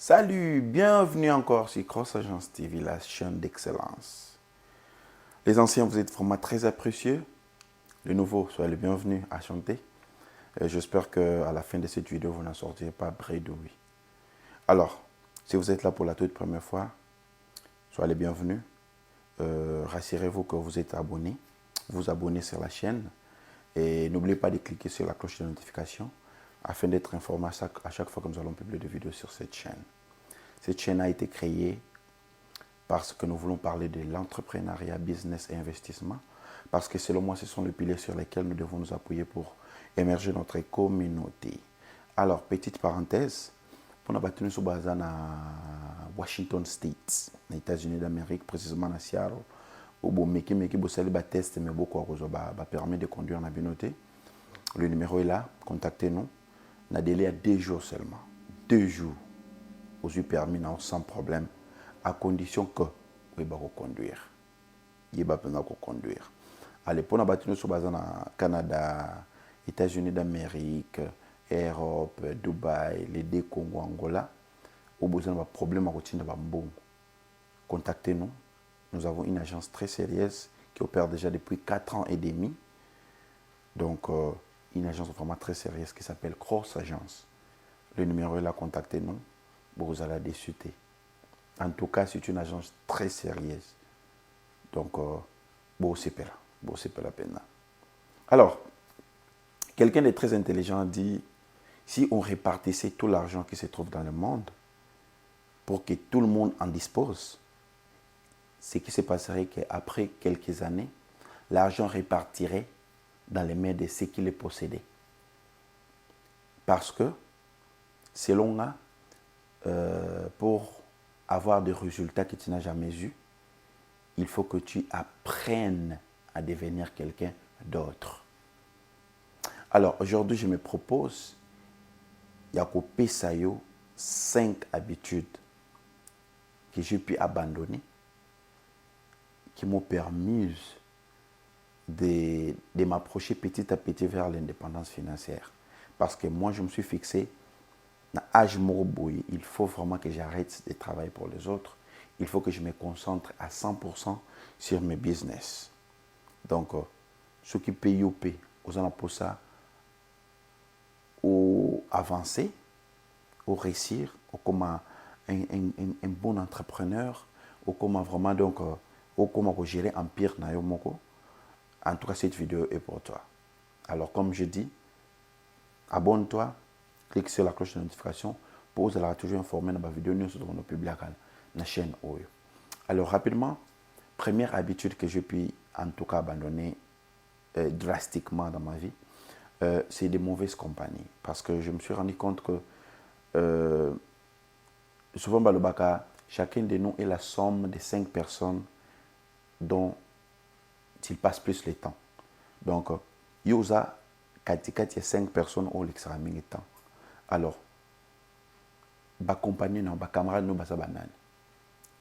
Salut, bienvenue encore sur Cross Agence TV, la chaîne d'excellence. Les anciens, vous êtes vraiment très appréciés. Les nouveaux, soyez les bienvenus à chanter. J'espère qu'à la fin de cette vidéo, vous n'en sortirez pas bredouille. Alors, si vous êtes là pour la toute première fois, soyez les bienvenus. Rassurez-vous que vous êtes abonné. Vous abonnez sur la chaîne. Et n'oubliez pas de cliquer sur la cloche de notification afin d'être informé à chaque fois que nous allons publier des vidéos sur cette chaîne. Cette chaîne a été créée parce que nous voulons parler de l'entrepreneuriat, business et investissement. Parce que selon moi, ce sont les piliers sur lesquels nous devons nous appuyer pour émerger notre communauté. Alors, petite parenthèse, pour nous battre sur base à Washington State, aux États-Unis d'Amérique, précisément à Seattle, où meki test mais beaucoup permis de conduire la communauté. Le numéro est là, contactez-nous. On a délai à 2 jours seulement. 2 jours. Vous avez permis sans problème, à condition que vous puissiez conduire. Vous pouvez conduire. Allez, pour nous battre sur base au Canada, États-Unis d'Amérique, Europe, Dubaï, les deux Congo, Angola, vous avez besoin de problème à routine. Contactez-nous. Nous avons une agence très sérieuse qui opère déjà depuis 4 ans et demi. Donc, une agence vraiment très sérieuse qui s'appelle Cross Agence. Le numéro est là, contactez-nous. Vous allez discuter. En tout cas, c'est une agence très sérieuse. Donc, c'est pas la peine. Alors, quelqu'un de très intelligent a dit, si on répartissait tout l'argent qui se trouve dans le monde pour que tout le monde en dispose, ce qui se passerait qu'après quelques années, l'argent répartirait dans les mains de ceux qui les possédaient. Parce que, selon moi, pour avoir des résultats que tu n'as jamais eus, il faut que tu apprennes à devenir quelqu'un d'autre. Alors, aujourd'hui, je me propose, Yakope Sayo, 5 habitudes que j'ai pu abandonner, qui m'ont permis de m'approcher petit à petit vers l'indépendance financière. Parce que moi, je me suis fixé, il faut vraiment que j'arrête de travailler pour les autres. Il faut que je me concentre à 100% sur mes business. Donc, ce qui paye aux gens pour ça, ou avancer, ou réussir, ou comme un bon entrepreneur, ou comme vraiment donc, ou comme gérer un empire na yo moko. En tout cas, cette vidéo est pour toi. Alors, comme je dis, abonne-toi, clique sur la cloche de notification pour vous être toujours informé de ma vidéo nous sur notre public sur la chaîne Oyo. Alors, rapidement, première habitude que j'ai pu en tout cas abandonner drastiquement dans ma vie, c'est des mauvaises compagnies. Parce que je me suis rendu compte que souvent, Balobaka, chacun de nous est la somme de 5 personnes dont il passe plus le temps. Donc, Yosa, il y a 5 personnes qui ont l'examen de temps. Alors, les compagnies, les camarades,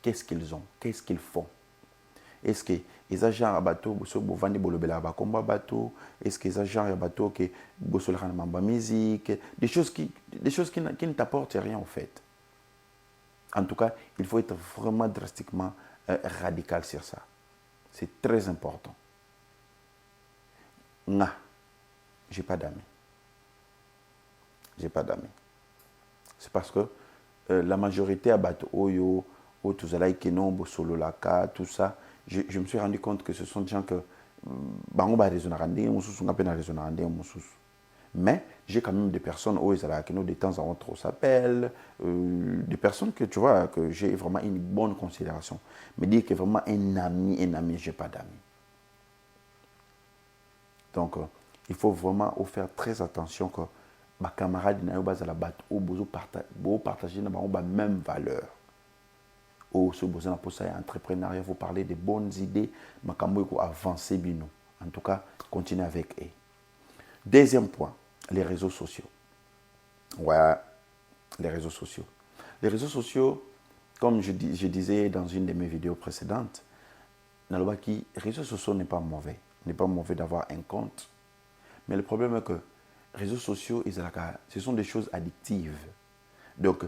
qu'est-ce qu'ils ont? Qu'est-ce qu'ils font? Est-ce que les agents à bateau, est-ce que les agents à bateau qui musique, des choses qui ne t'apportent rien en fait. En tout cas, il faut être vraiment drastiquement radical sur ça. C'est très important. Non, j'ai pas d'amis. J'ai pas d'amis. C'est parce que la majorité à bateau Oyo, Otuzalaï Kenon, Bosolo Laka, tout ça, je me suis rendu compte que ce sont des gens que mais j'ai quand même des personnes de temps en temps s'appellent, des personnes que tu vois que j'ai vraiment une bonne considération. Mais dire que vraiment un ami, je n'ai pas d'amis. Donc, il faut vraiment faire très attention que mes camarades ne partager la même valeur. Ou ce besoin pour ça, entrepreneuriat, vous parlez de bonnes idées, mais quand vous avancez bien. En tout cas, continuez avec eux. Deuxième point, les réseaux sociaux. Ouais, les réseaux sociaux. Les réseaux sociaux, comme je disais dans une de mes vidéos précédentes, les réseaux sociaux n'est pas mauvais. Il n'est pas mauvais d'avoir un compte. Mais le problème est que les réseaux sociaux, ce sont des choses addictives. Donc,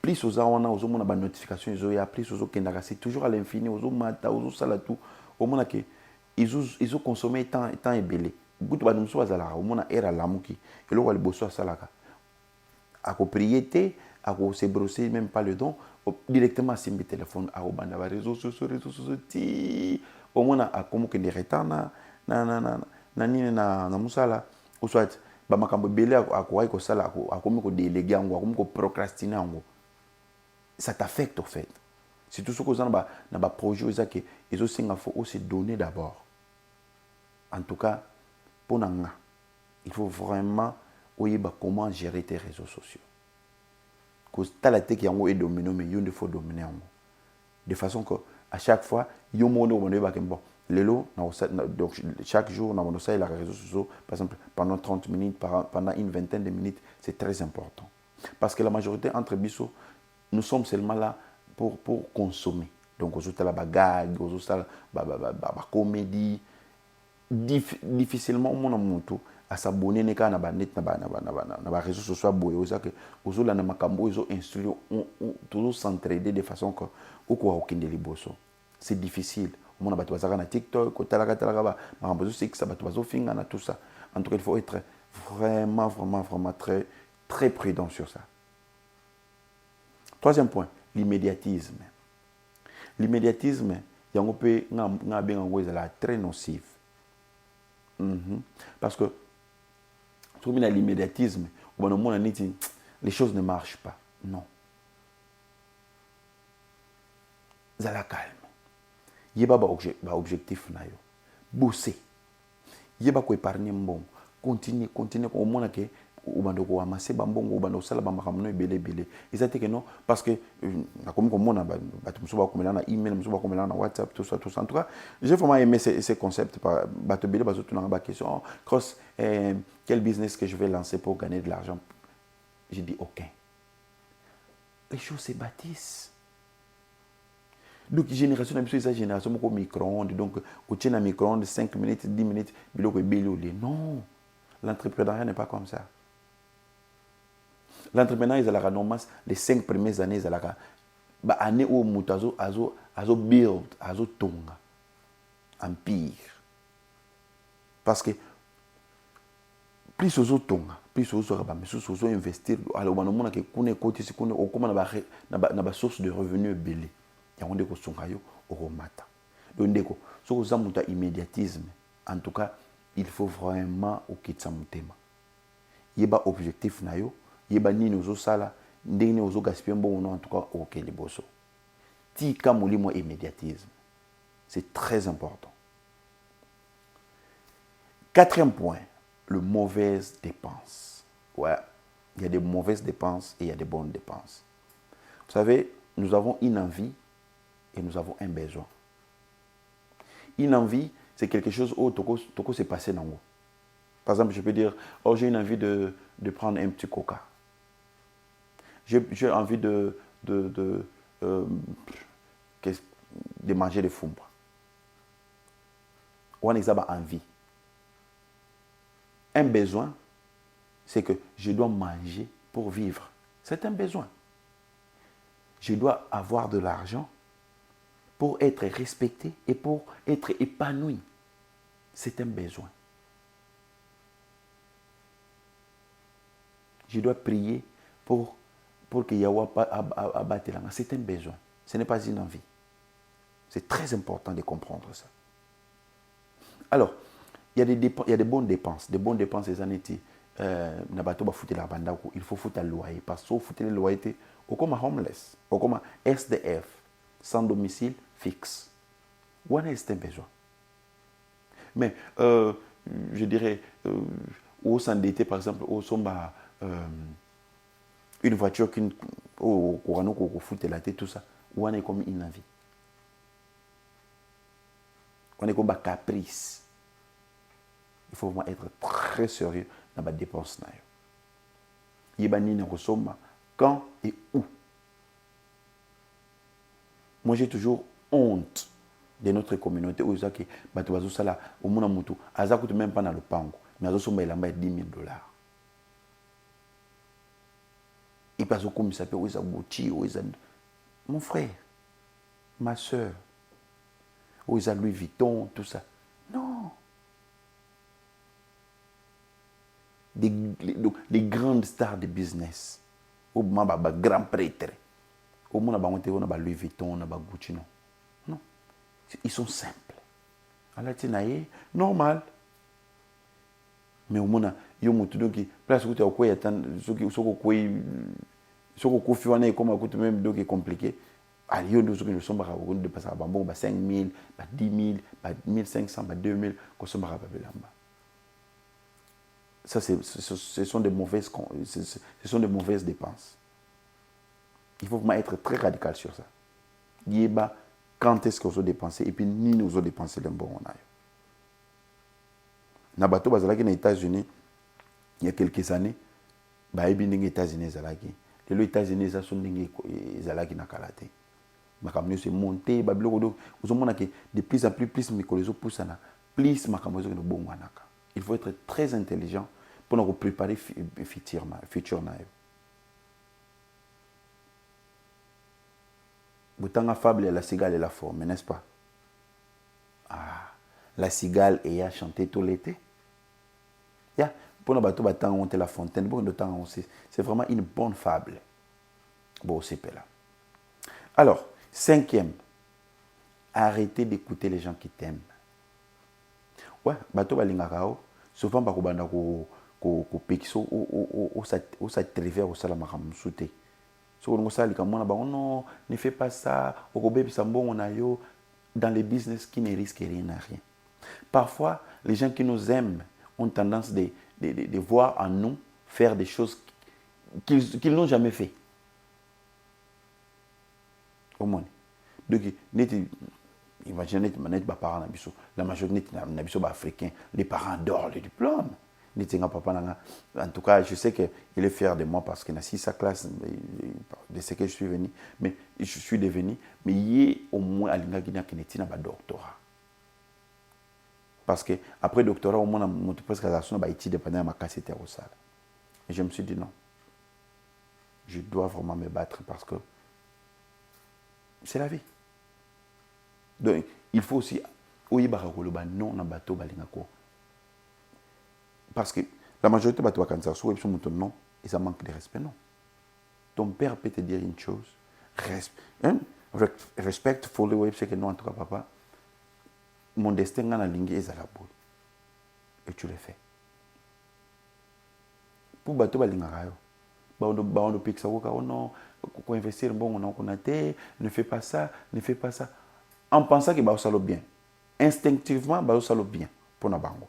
plus aux wana aux hommes na notification ils ont plus aux kendaka c'est toujours à l'infini aux hommes mata aux sala tout au moins que ils ont consommé temps et belé beaucoup ba nous azala au moins era lamuki et le wali bosso salaka à ko prier à ko se brosser même pas le don directement simbi téléphone à banda ba réseaux sociaux ti au moins à comme que les retards na nini na musala ou soit ba makambo belé à ko ay ko sala à comme ko déléguer yango comme ko procrastiner yango ça t'affecte au fait. C'est tout ce que vous avez dans le projet, ils ont aussi donner d'abord. En tout cas, pour nous, il faut vraiment voir comment gérer tes réseaux sociaux. Parce que tu as la tête qui est dominée, mais il faut dominer. De façon que à chaque fois, il y a un moment où donc chaque jour, on a les réseaux sociaux, par exemple, pendant 30 minutes, pendant une vingtaine de minutes, c'est très important. Parce que la majorité entre bisous, nous sommes seulement là pour consommer. Donc, aux autres, la bagarre, aux autres, la comédie. Difficilement, on a monté à s'abonner à la réseaux sociaux. Aux autres, ils ont instruit, toujours s'entraider de façon que c'est difficile. On a besoin de TikTok, tout ça. En tout cas, il faut être vraiment très, très prudent sur ça. Troisième point, l'immédiatisme. L'immédiatisme, il y a très nocif. Parce que, tout le monde a l'immédiatisme, les choses ne marchent pas. Non. Zala calme. Il y a un objectif. Bosser. Il y a un épargner bon. Continuer. Au moins, ubando ko amase bambongo ubando sala bamakamno belé ils que non parce que comme on a batu musuba ko melana email musuba ko melana WhatsApp tout ça en tout cas j'ai vraiment aimé ces concepts par batu belé bazo tuna ba question cross quel business que je vais lancer pour gagner de l'argent. J'ai dit aucun. Les choses se bâtissent. Donc génération de génération ko micro-ondes donc au tient un micro-ondes 5 minutes 10 minutes biloko belé non. L'entrepreneuriat n'est pas comme ça. L'entrepreneuriat, ils ont normalement les 5 premières années, ils ont année où mutazo azo build, azo tonga, empire. Parce que plus aux tonga, plus aux investir, alors on a que qu'on est côté, qu'on est comment na source de revenus belé. Il y a on deko songayo au mata. Donc deko, so aux amuta immédiatisme. En tout cas, il faut vraiment au kitsa mutema. Yeba objectif na yo. Yeba nini ozo sala ndenge ozo gaspiller bon en tout cas OK les bosso. Tika molimo immédiatisme. C'est très important. Quatrième point, le mauvaise dépense. Ouais, il y a des mauvaises dépenses et il y a des bonnes dépenses. Vous savez, nous avons une envie et nous avons un besoin. Une envie, c'est quelque chose où toko s'est passé dans vous. Par exemple, je peux dire, oh j'ai une envie de prendre un petit coca. J'ai envie de manger des foumbres. On a envie. Un besoin, c'est que je dois manger pour vivre. C'est un besoin. Je dois avoir de l'argent pour être respecté et pour être épanoui. C'est un besoin. Je dois prier pour que Yahweh abatte la main. C'est un besoin. Ce n'est pas une envie. C'est très important de comprendre ça. Alors, il y a des bonnes dépenses. Des bonnes dépenses, les années, il faut foutre le loyer. Parce que foutre le loyer, ou comme homeless, ou comme SDF, sans domicile fixe. Où est-ce un besoin? Mais, je dirais, au s'endetter, par exemple, au somba, une voiture au courant qu'on fout la tête, tout ça, où on est comme une envie. On est comme un caprice. Il faut vraiment être très sérieux dans la dépense. Il y a des quand et où. Moi, j'ai toujours honte de notre communauté. Où ça que batu sala au monde mutu, azakutu même pas dans le pango, mais azo somba il a $10,000. Et puis comme ça peut oza Gucci oza mon frère ma soeur oza Louis Vuitton tout ça non les grandes stars de business ou ba grand prêtre au monde ba on ba Louis Vuitton na ba Gucci non non ils sont simples ala tinaye normal mais au monde yo mutu donc place où tu as quoi attendre soko kofi wana comme à côté même donc est compliqué ali yo ndozo que somba ka de passer ba bon ba 5000 ba 10000 ba 1500 ba 2000 ko somba ka belamba ça ce sont des mauvaises dépenses il faut vraiment être très radical sur ça yeba quand est-ce qu'on doit dépenser et puis ni nous doit dépenser le bon on a na bato bazalaki na États-Unis il y a quelques années ba ebi ndenge États-Unis zalaki les États-Unis ça sont ndenge zalaki na kalate makambo se monter ba biloko do uzomona que de plus en plus mikolo zo poussana plus makambo zo no bongwanaka il faut être très intelligent pour nous préparer futur na yo botanga fable la cigale et la forme n'est-ce pas ah la cigale ayant chanté tout l'été yeah. Pour nous bateau battant monter la fontaine bon de temps c'est vraiment une bonne fable bon c'est là alors 5e arrêtez d'écouter les gens qui t'aiment ouais bateau balingakao souvent bakobanda ko pexo au sa triver au salama kamsuté so on sali comme on non ne fais pas ça au bébé bon on a yo dans les business qui ne risquent rien à rien parfois les gens qui nous aiment ont tendance de voir en nous faire des choses qu'ils n'ont jamais fait au monde donc imaginez parents la majorité des africains les parents adorent le diplôme en tout cas je sais qu'il est fier de moi parce qu'il a 6 sa classe de ce que je suis venu mais je suis devenu mais il est au moins à l'ingénieur qui n'est pas doctorat parce que après doctorat au moins mon presque à la son ba étude pendant ma cassette au salle et je me suis dit non je dois vraiment me battre parce que c'est la vie donc il faut aussi oyibaka koloba non na bateau balingako parce que la majorité bateau quand ça soit son non et ça manque de respect non ton père peut te dire une chose respectfully oui c'est que non en tout cas papa mon destin dans la ligne est à la boue et tu le fais pour bateau balingaka yo ba on pique ça ko non ko investir bon on a té ne fais pas ça en pensant que ba salo bien instinctivement ba salo bien pour na bango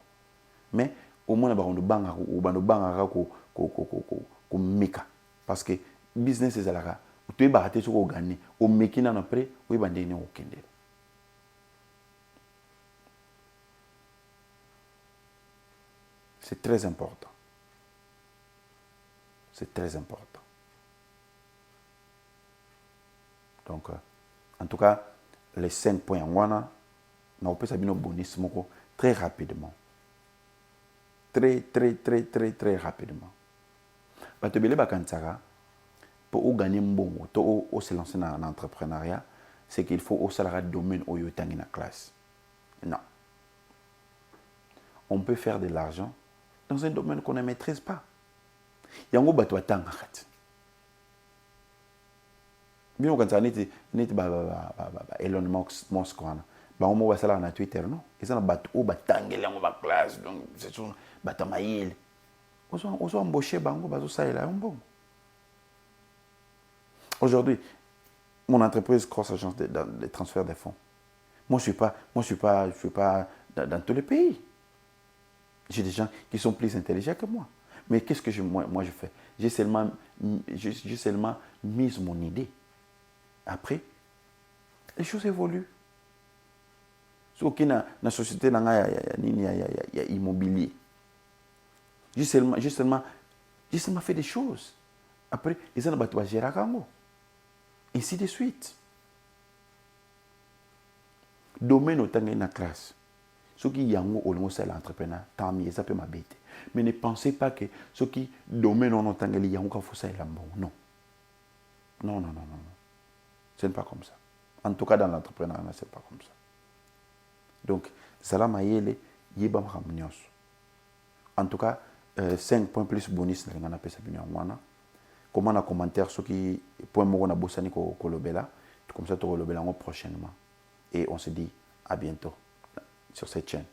mais au moins ba on banga ou ba no banga ko meka parce que business ezalaka tu es baraté sur gagner au mekina na après oui ba ndene o kende c'est très important c'est très important donc en tout cas les 5 points on peut savoir nos bonus très rapidement très rapidement batebele bakansaka pour gagner bon to se lancer dans l'entrepreneuriat c'est qu'il faut au salaire domaine au yotangi na classe non on peut faire de l'argent dans un domaine qu'on ne maîtrise pas yango bato atanga kati bien quand ça net Elon Musk wana ba mo basala na Twitter non ils ont bato o batangela yango ba classe donc c'est son bato mayele oso embaucher bango bazo ça là un bon aujourd'hui mon entreprise Cross Agence de transfert des fonds moi je suis pas dans tous les pays j'ai des gens qui sont plus intelligents que moi mais qu'est-ce que moi je fais j'ai seulement mis mon idée après les choses évoluent so qui na société il y a immobilier j'ai seulement fait des choses après ils ont battu à gérer kango ainsi de suite domaine autant na classe ceux qui yango olongo c'est l'entrepreneur tant mieux ça peut m'habiter mais ne pensez pas que ceux qui domaine on entend les yango ka faut ça bon non Non, non, non, non, non. Ce n'est pas comme ça. En tout cas, dans l'entrepreneuriat, ce n'est pas comme ça. Donc, Salama Yele, Yebam Ramnios. En tout cas, 5 points plus bonus, on a appelé ça. Comment on a commentaire ce qui point moi on a bossé ni kolobela, comme ça tu kolobela prochainement. Et on se dit à bientôt sur cette chaîne.